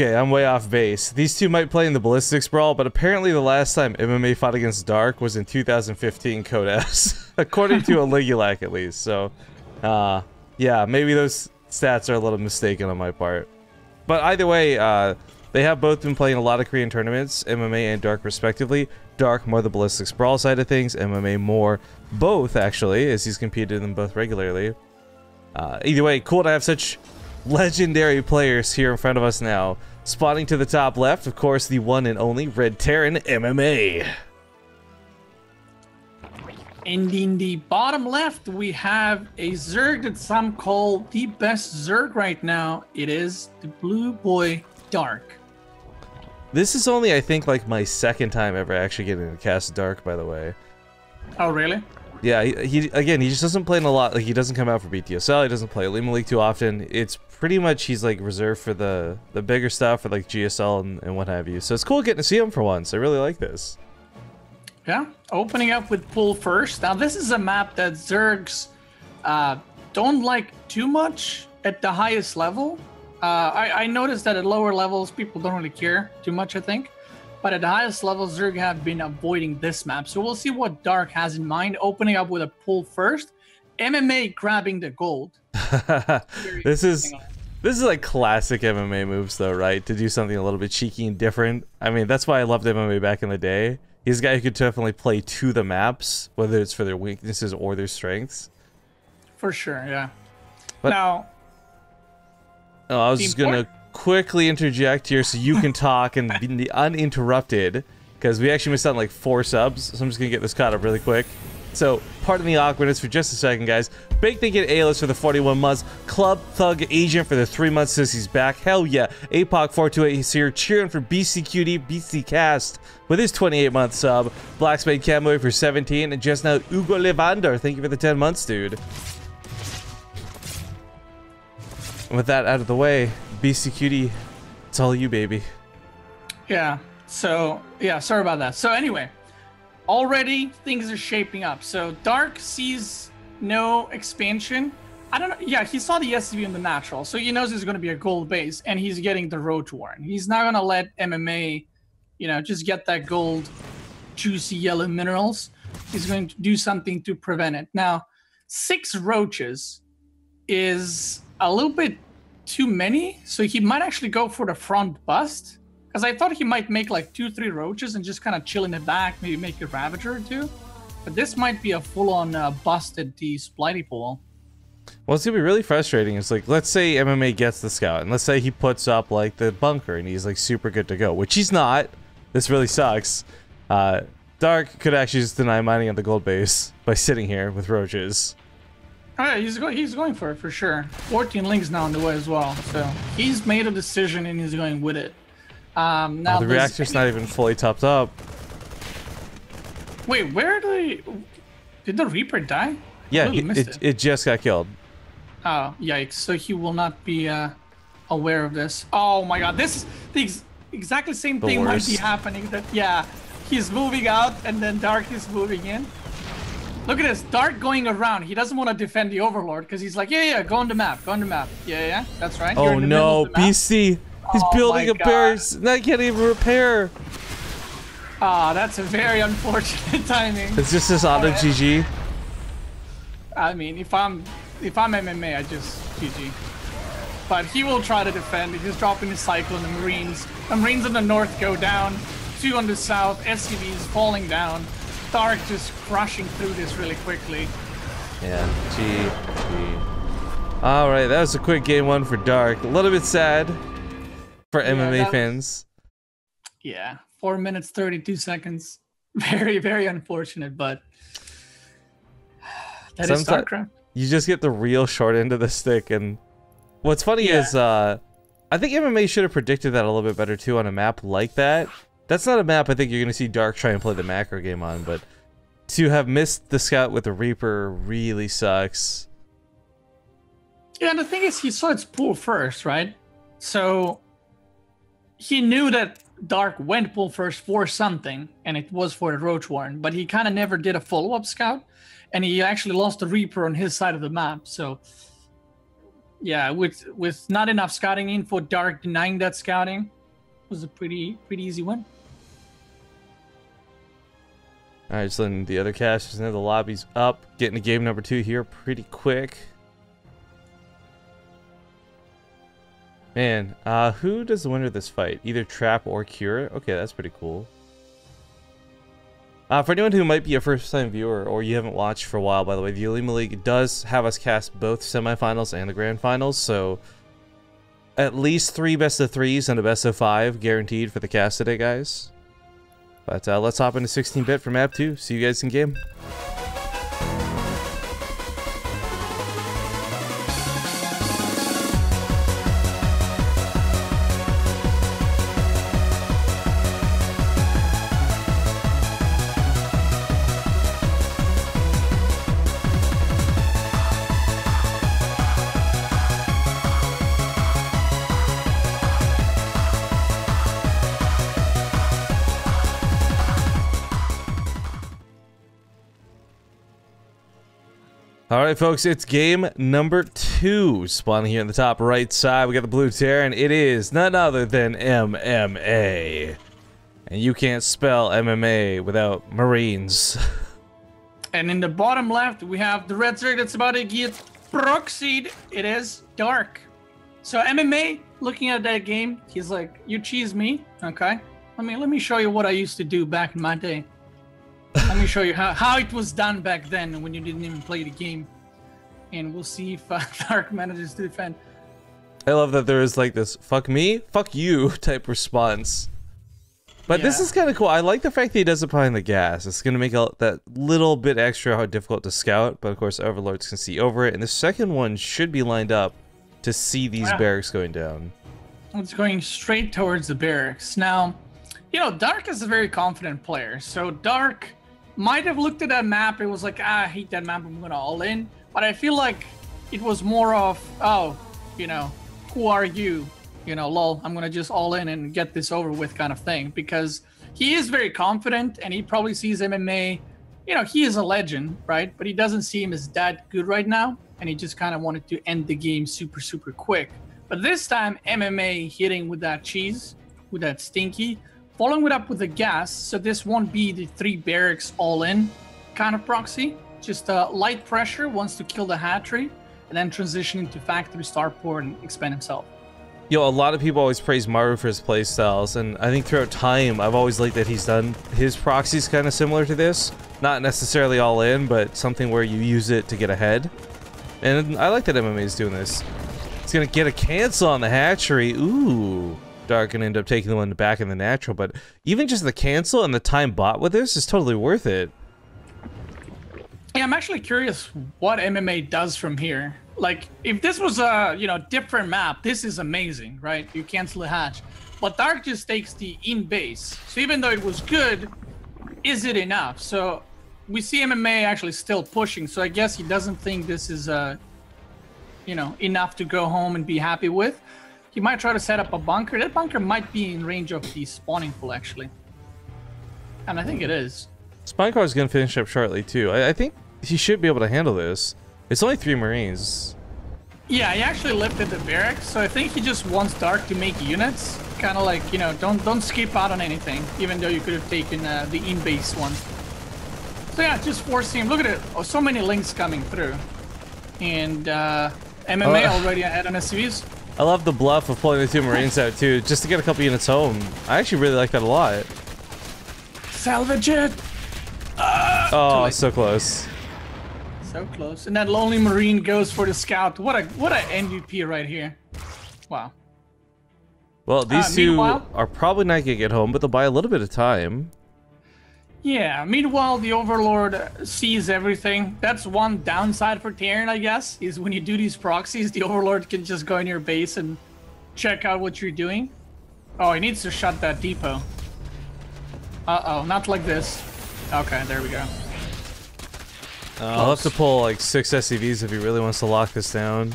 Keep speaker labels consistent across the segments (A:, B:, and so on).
A: Okay, I'm way off base. These two might play in the Ballistics Brawl, but apparently the last time MMA fought against Dark was in 2015 Code S, according to Olimoleague at least. So, yeah, maybe those stats are a little mistaken on my part. But either way, they have both been playing a lot of Korean tournaments, MMA and Dark respectively. Dark more the Ballistics Brawl side of things, MMA more both actually, as he's competed in them both regularly. Either way, cool to have such legendary players here in front of us now. Spawning to the top left, of course, the one and only Red Terran MMA.
B: And in the bottom left, we have a Zerg that some call the best Zerg right now. It is the Blue Boy Dark.
A: This is only, I think, like my second time ever actually getting to cast Dark, by the way.
B: Oh, really?
A: Yeah, he just doesn't play in a lot. Like, he doesn't come out for BTSL. He doesn't play Olimoleague too often. It's pretty much he's like reserved for the bigger stuff, for like GSL and what have you. So it's cool getting to see him for once. I really like this.
B: Yeah, opening up with Pull First. Now this is a map that Zergs don't like too much at the highest level. I noticed that at lower levels people don't really care too much, I think. But at the highest level, Zerg have been avoiding this map. So we'll see what Dark has in mind. Opening up with a Pull First. MMA grabbing the gold.
A: This is like classic MMA moves though, right? To do something a little bit cheeky and different. I mean, that's why I loved MMA back in the day. He's a guy who could definitely play to the maps, whether it's for their weaknesses or their strengths.
B: For sure, yeah.
A: But,
B: now,
A: I was just gonna quickly interject here so you can talk and be uninterrupted, because we actually missed out on like 4 subs, so I'm just gonna get this caught up really quick. So, pardon the awkwardness for just a second, guys. Big thank you to A-List for the 41 months. Club Thug Agent for the 3 months since he's back. Hell yeah. APOC428, he's here cheering for BCQD, BC Cast with his 28-month sub. Blackspade Camo for 17. And just now, Hugo Levander. Thank you for the 10 months, dude. And with that out of the way, BCQD, it's all you, baby.
B: Yeah. So, yeah, sorry about that. So, anyway. Already, things are shaping up. So, Dark sees no expansion. I don't know. Yeah, he saw the SCV in the natural, so he knows there's going to be a gold base, and he's getting the Roach Warren. He's not going to let MMA, you know, just get that gold, juicy yellow minerals. He's going to do something to prevent it. Now, 6 roaches is a little bit too many, so he might actually go for the front bust. Because I thought he might make like 2-3 roaches and just kind of chill in the back, maybe make a Ravager or 2. But this might be a full-on busted the Splitey pool.
A: Well, it's going to be really frustrating. It's like, let's say MMA gets the scout, and let's say he puts up like the bunker and he's like super good to go, which he's not. This really sucks. Dark could actually just deny mining on the gold base by sitting here with roaches.
B: Oh yeah, he's going for it for sure. 14 links now on the way as well. So he's made a decision and he's going with it. Now
A: the reactor's not even fully topped up.
B: Wait, where did the Reaper die?
A: Yeah, it just got killed.
B: Oh, yikes. So he will not be aware of this. Oh my god, this is the exactly same thing might be happening. That, yeah, he's moving out and then Dark is moving in. Look at this, Dark going around. He doesn't want to defend the Overlord because he's like, yeah, go on the map, Yeah, that's right.
A: Oh no, BC. He's building a barracks. Now he can't even repair.
B: Ah, that's a very unfortunate timing.
A: It's just this auto GG.
B: I mean, if I'm MMA, I just GG. But he will try to defend. He's dropping his Cyclone and Marines. The Marines in the north go down. 2 on the south. SCVs falling down. Dark just crushing through this really quickly.
A: Yeah, GG. All right, that was a quick game 1 for Dark. A little bit sad for MMA fans.
B: Yeah, 4 minutes 32 seconds. Very, very unfortunate, but that is StarCraft.
A: You just get the real short end of the stick, and what's funny is I think MMA should have predicted that a little bit better too on a map like that. That's not a map I think you're gonna see Dark try and play the macro game on, but to have missed the scout with the Reaper really sucks.
B: Yeah, and the thing is, he saw its pool first, right? So he knew that Dark went pull first for something, and it was for the Roach Warren, but he kind of never did a follow-up scout, and he actually lost the Reaper on his side of the map. So yeah, with not enough scouting info, Dark denying that scouting was a pretty easy win.
A: All right, just letting the other casters know the lobby's up. Getting to game number 2 here pretty quick. Man, who does the winner of this fight? Either trap or cure? Okay, that's pretty cool. For anyone who might be a first-time viewer or you haven't watched for a while, by the way, the Olimoleague does have us cast both semifinals and the grand finals, so at least 3 best-of-3s and a best-of-5 guaranteed for the cast today, guys. But let's hop into 16-bit for map 2. See you guys in game. Alright folks, it's game number 2. Spawning here in the top right side, we got the blue Terran. It is none other than MMA. And you can't spell MMA without Marines.
B: And in the bottom left, we have the red shirt that's about to get proxied. It is Dark. So MMA, looking at that game, he's like, you cheese me, okay? Let me show you what I used to do back in my day. Let me show you how it was done back then when you didn't even play the game. And we'll see if Dark manages to defend.
A: I love that there is like this fuck me, fuck you type response. But yeah, this is kind of cool. I like the fact that he does it behind the gas. It's going to make that little bit extra how difficult to scout. But of course, Overlords can see over it. And the second one should be lined up to see these barracks going down.
B: It's going straight towards the barracks. Now, you know, Dark is a very confident player. So Dark might have looked at that map. It was like, I hate that map. I'm going to all in. But I feel like it was more of, oh, you know, who are you? You know, lol, I'm going to just all in and get this over with kind of thing. Because he is very confident and he probably sees MMA. You know, he is a legend, right? But he doesn't see him as that good right now. And he just kind of wanted to end the game super, super quick. But this time, MMA hitting with that cheese, with that stinky, following it up with the gas. So this won't be the 3 barracks all in kind of proxy. Just light pressure, wants to kill the hatchery, and then transition into factory starport and expand himself.
A: Yo, a lot of people always praise Maru for his playstyles, and I think throughout time, I've always liked that he's done his proxies kind of similar to this. Not necessarily all in, but something where you use it to get ahead. And I like that MMA is doing this. It's gonna get a cancel on the hatchery. Ooh. Dark gonna end up taking the one back in the natural, but even just the cancel and the time bought with this is totally worth it.
B: Yeah, I'm actually curious what MMA does from here. Like, if this was a, you know, different map, this is amazing, right? You cancel the hatch. But Dark just takes the in base. So even though it was good, is it enough? So we see MMA actually still pushing. So I guess he doesn't think this is, you know, enough to go home and be happy with. He might try to set up a bunker. That bunker might be in range of the spawning pool, actually. And I think it is. Spawn
A: car is going to finish up shortly, too. I think he should be able to handle this. It's only 3 Marines.
B: Yeah, he actually lifted the barracks, so I think he just wants Dark to make units. Kind of like, you know, don't skip out on anything, even though you could have taken the in-base one. So yeah, just forcing him. Look at it. Oh, so many links coming through. And MMA already ahead on SCVs.
A: I love the bluff of pulling the 2 Marines out, too, just to get a couple units home. I actually really like that a lot.
B: Salvage it!
A: Oh, so close.
B: So close. And that lonely Marine goes for the scout. What a MVP right here. Wow.
A: Well, these two are probably not gonna get home, but they'll buy a little bit of time.
B: Yeah, meanwhile, the Overlord sees everything. That's one downside for Terran, I guess, is when you do these proxies, the Overlord can just go in your base and check out what you're doing. Oh, he needs to shut that depot. Uh-oh, not like this. Okay, there we go.
A: I'll have to pull like 6 SCVs if he really wants to lock this down.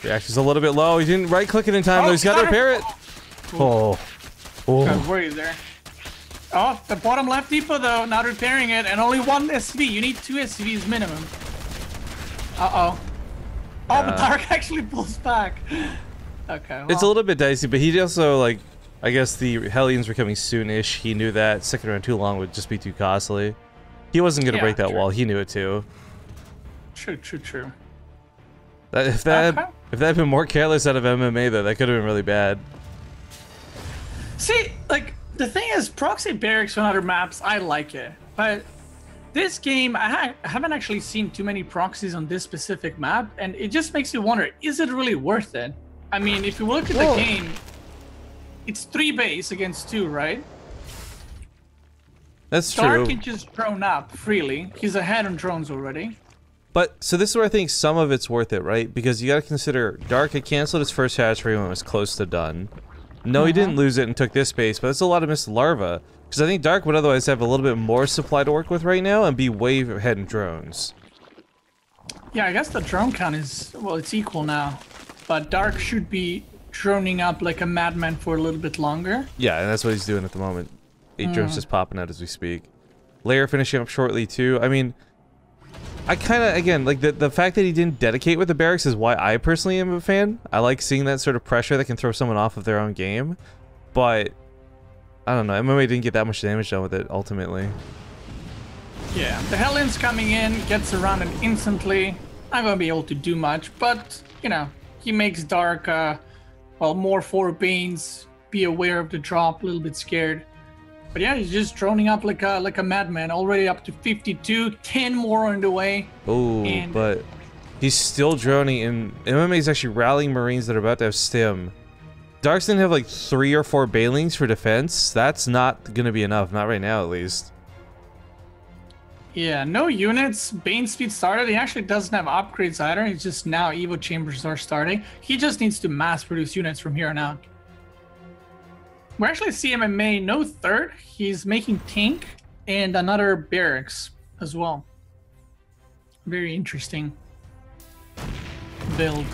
A: Reaction's a little bit low. He didn't right-click it in time, though. He's got to repair it. Oh.
B: Oh. I was worried there. Oh, the bottom left depot, though, not repairing it, and only 1 SCV. You need 2 SCVs minimum. Uh-oh. Oh, but Dark actually pulls back. Okay. Well.
A: It's a little bit dicey, but he also, like, I guess the Hellions were coming soon-ish. He knew that. Second round too long would just be too costly. He wasn't going to break that wall. He knew it too.
B: True.
A: If that had been more careless out of MMA, though, that could have been really bad.
B: See, like, the thing is, proxy barracks on other maps, I like it. But this game, I haven't actually seen too many proxies on this specific map, and it just makes you wonder, is it really worth it? I mean, if you look at the game, it's 3 base against 2, right?
A: That's true.
B: Dark can just drone up freely. He's ahead on drones already.
A: But, so this is where I think some of it's worth it, right? Because you gotta consider, Dark had canceled his first hatchery when it was close to done. No, he didn't lose it and took this base, but that's a lot of missed larva. Because I think Dark would otherwise have a little bit more supply to work with right now and be way ahead in drones.
B: Yeah, I guess the drone count is, well, it's equal now. But Dark should be droning up like a madman for a little bit longer.
A: Yeah, and that's what he's doing at the moment. 8 drones just popping out as we speak. Lair finishing up shortly too. I mean, I kind of, again, like the fact that he didn't dedicate with the barracks is why I personally am a fan. I like seeing that sort of pressure that can throw someone off of their own game. But, I don't know, MMA didn't get that much damage done with it, ultimately.
B: Yeah, the Hellions coming in, gets surrounded instantly. Not gonna be able to do much, but, you know, he makes Dark, well, more 4 Banes, be aware of the drop, a little bit scared. But yeah, he's just droning up like a madman, already up to 52, 10 more on the way.
A: Oh, but he's still droning, and MMA is actually rallying Marines that are about to have stim. Dark's gonna have like 3 or 4 Banelings for defense. That's not gonna be enough, not right now at least.
B: Yeah, no units. Bane speed started. He actually doesn't have upgrades either. It's just now Evo chambers are starting. He just needs to mass produce units from here on out. We're actually seeing MMA no 3rd. He's making tank and another barracks as well. Very interesting build.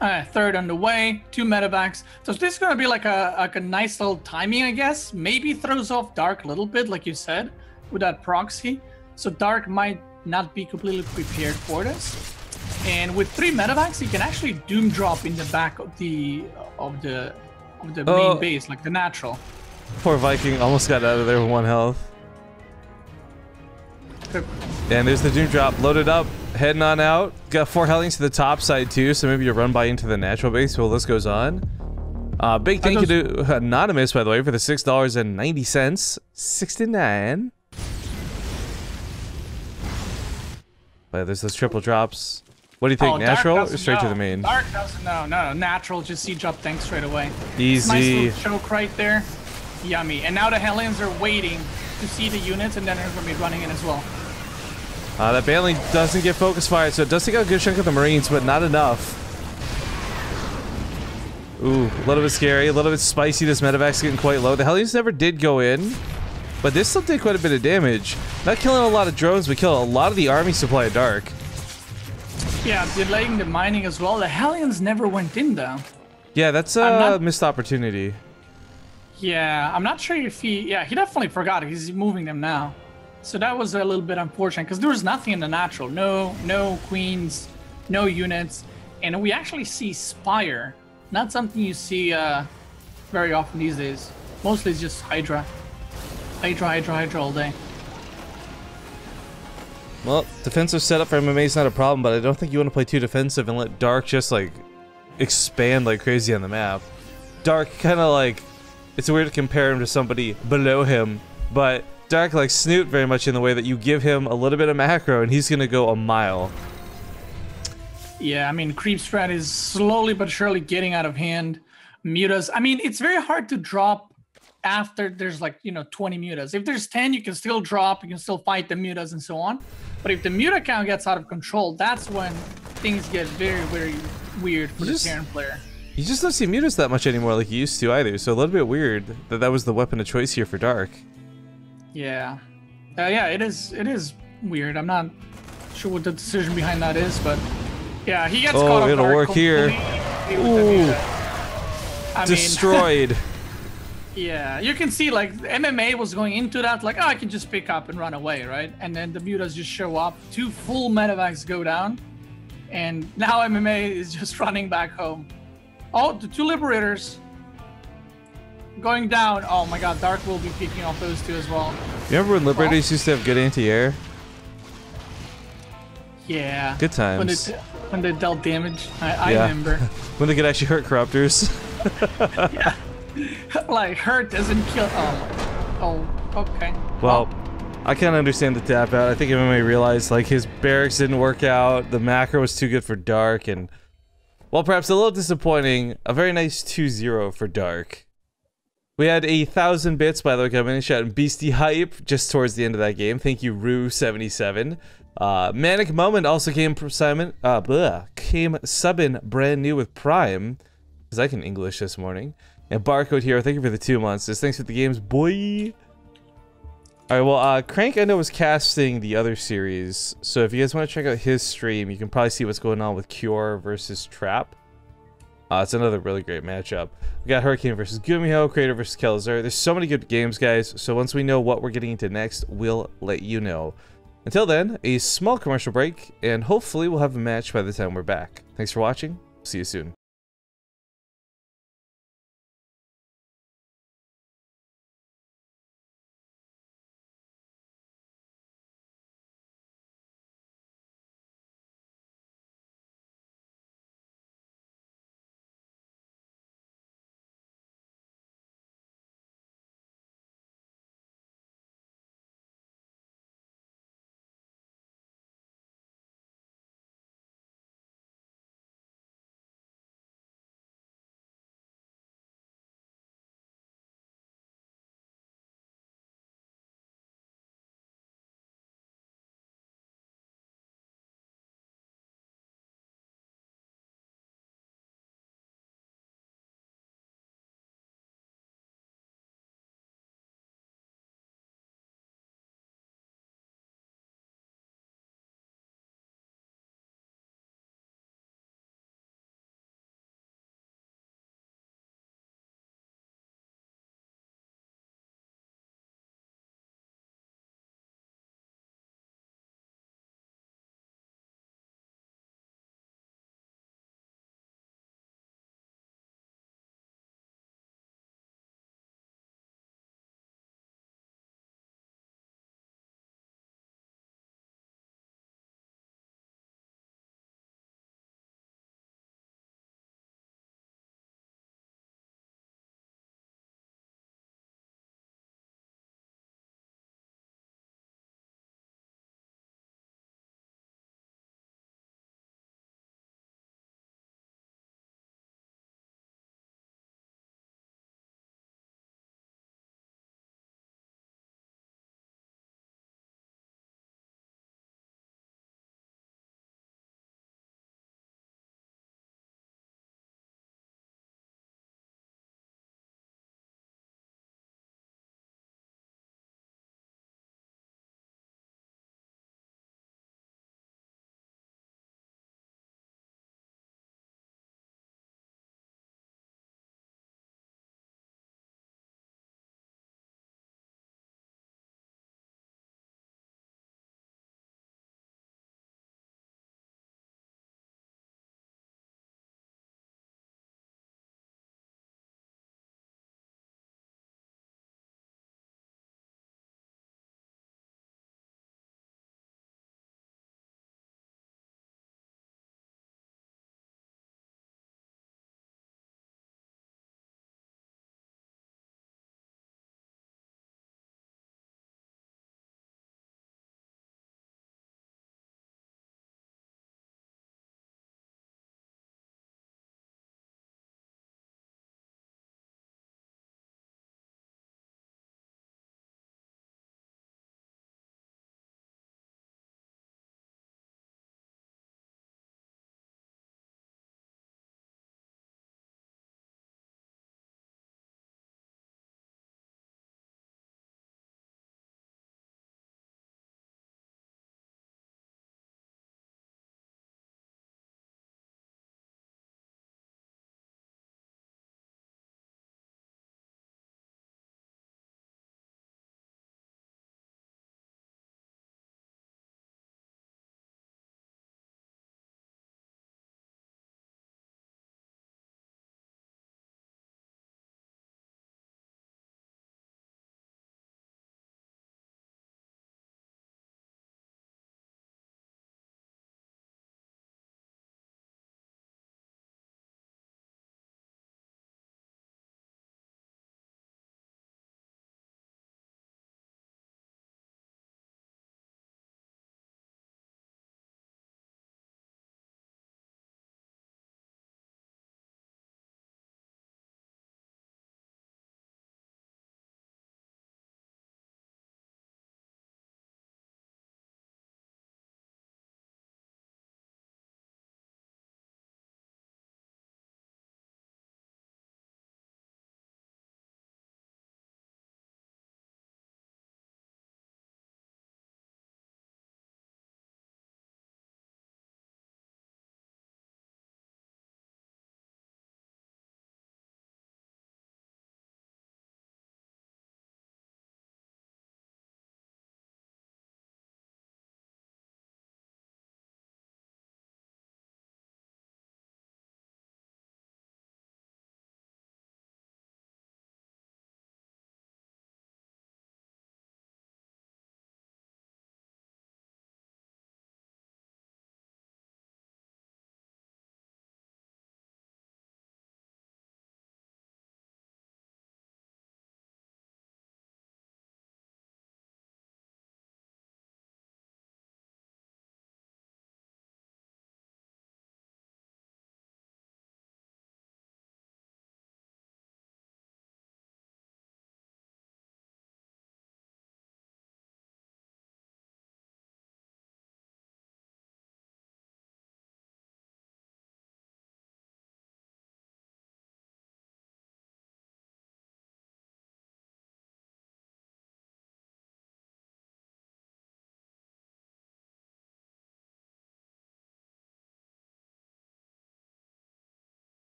B: 3rd on the way, 2 medevacs. So this is gonna be like a nice little timing, I guess. Maybe throws off Dark a little bit, like you said, with that proxy. So Dark might not be completely prepared for this. And with 3 medevacs, he can actually doom drop in the back of the main base, like the natural.
A: Poor Viking almost got out of there with 1 health. And there's the doom drop, loaded up, heading on out. Got 4 Hellions to the top side too, so maybe you run by into the natural base while this goes on. Big thank you to Anonymous, by the way, for the $6.90. 69. But there's those triple drops. What do you think, natural or straight to the main?
B: Dark doesn't know. No, natural, just see drop tank straight away.
A: Easy.
B: Nice little choke right there. Yummy. And now the Hellions are waiting to see the units, and then they're going to be running in as well.
A: That Baneling doesn't get focus fired, so it does take out a good chunk of the Marines, but not enough. Ooh, a little bit scary, a little bit spicy. This medevac's getting quite low. The Hellions never did go in, but this still did quite a bit of damage. Not killing a lot of drones, but killing a lot of the army supply of Dark.
B: Yeah, delaying the mining as well. The Hellions never went in though.
A: Yeah, that's a missed opportunity.
B: Yeah, I'm not sure if he... Yeah, he definitely forgot. He's moving them now. So that was a little bit unfortunate because there was nothing in the natural. No queens, no units. And we actually see Spire. Not something you see very often these days. Mostly it's just Hydra. Hydra all day.
A: Well, defensive setup for MMA is not a problem, but I don't think you want to play too defensive and let Dark just, like, expand like crazy on the map. Dark kind of, like, it's weird to compare him to somebody below him, but Dark likes Snoot very much in the way that you give him a little bit of macro and he's going to go a mile.
B: Yeah, I mean, creep strat is slowly but surely getting out of hand. Mutas, I mean, it's very hard to drop after there's like, you know, 20 mutas. If there's 10, you can still drop, you can still fight the mutas and so on. But if the muta count gets out of control, that's when things get very, very weird for the Terran player.
A: You just don't see mutas that much anymore like you used to either, so a little bit weird that that was the weapon of choice here for Dark.
B: Yeah. Yeah, it is weird. I'm not sure what the decision behind that is, but yeah, he gets caught off guard.
A: Oh, it'll work here. Ooh. Destroyed.
B: Yeah, you can see like MMA was going into that like, oh, I can just pick up and run away, right? And then the mutas just show up, 2 full medevacs go down, and now MMA is just running back home. Oh, the two Liberators going down. Oh my god, Dark will be picking off those two as well.
A: You remember when Liberators used to have good anti-air?
B: Yeah.
A: Good times.
B: When they dealt damage. I remember.
A: When they could actually hurt corruptors.
B: Yeah. Like, hurt doesn't kill. Oh, okay.
A: Well, I can't understand the tap out. I think MMA realized, like, his barracks didn't work out, the macro was too good for Dark, and, well, perhaps a little disappointing, a very nice 2-0 for Dark. We had 1,000 bits, by the way, coming in, shouting Beastie Hype just towards the end of that game. Thank you, Rue77. Manic Moment also came subbing brand new with Prime, because I can English this morning. And Barcode Hero, thank you for the 2 months. Just thanks for the games, boy. Alright, well, Crank I know was casting the other series, so if you guys want to check out his stream, you can probably see what's going on with Cure versus Trap. It's another really great matchup. We got Hurricane versus Gumiho, Creator versus Kelzer. There's so many good games, guys, so once we know what we're getting into next, we'll let you know. Until then, a small commercial break, and hopefully we'll have a match by the time we're back. Thanks for watching. See you soon.